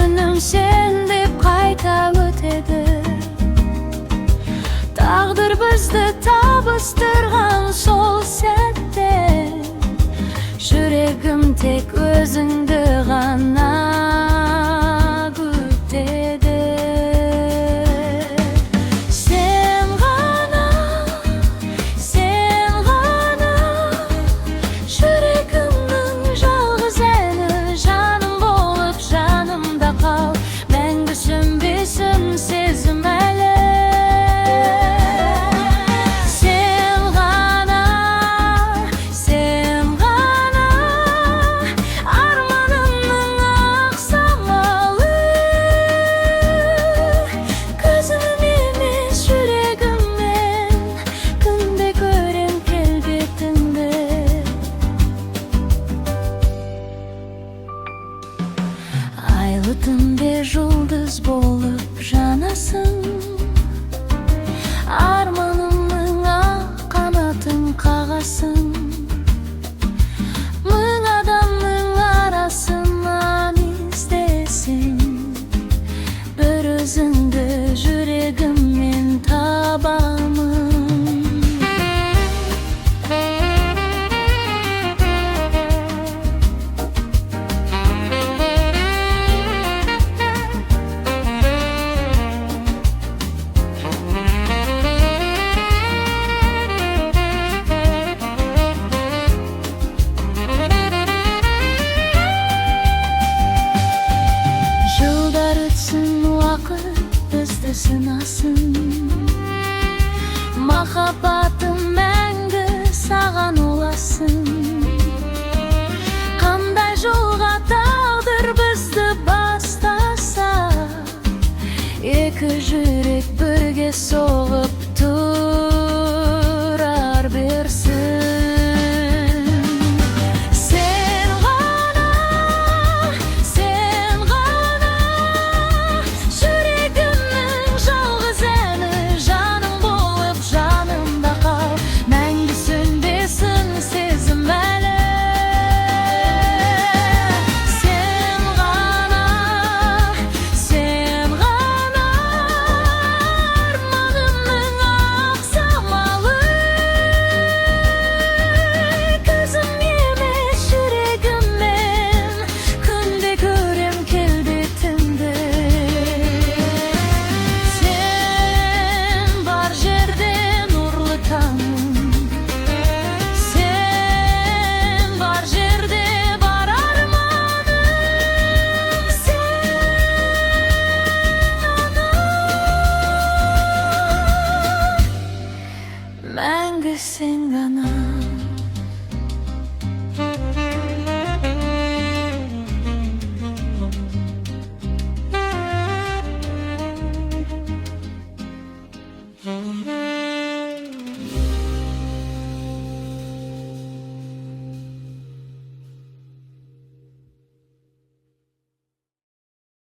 günüm sen dep kayta ötedi. Taqdir bizni tabıştırgan sol sette, yüregim tek özüngdi gana gütedi. Sen gana, yüregimnin жалгыз eni, janım bolup janımda kal. Мәңгі sönbesin sezim eli. Айлы түнде жұлдыз болып жанасың, арманымның ақ қанатын қағасың. Мың адамның арасынан іздесең, бір өзіңді жүрегіммен табамын. Бізді сынасын, махаббатым мәңгі саған ұласын. Қандай жолға тағдыр бізді бастаса, екі жүрек бірге соғып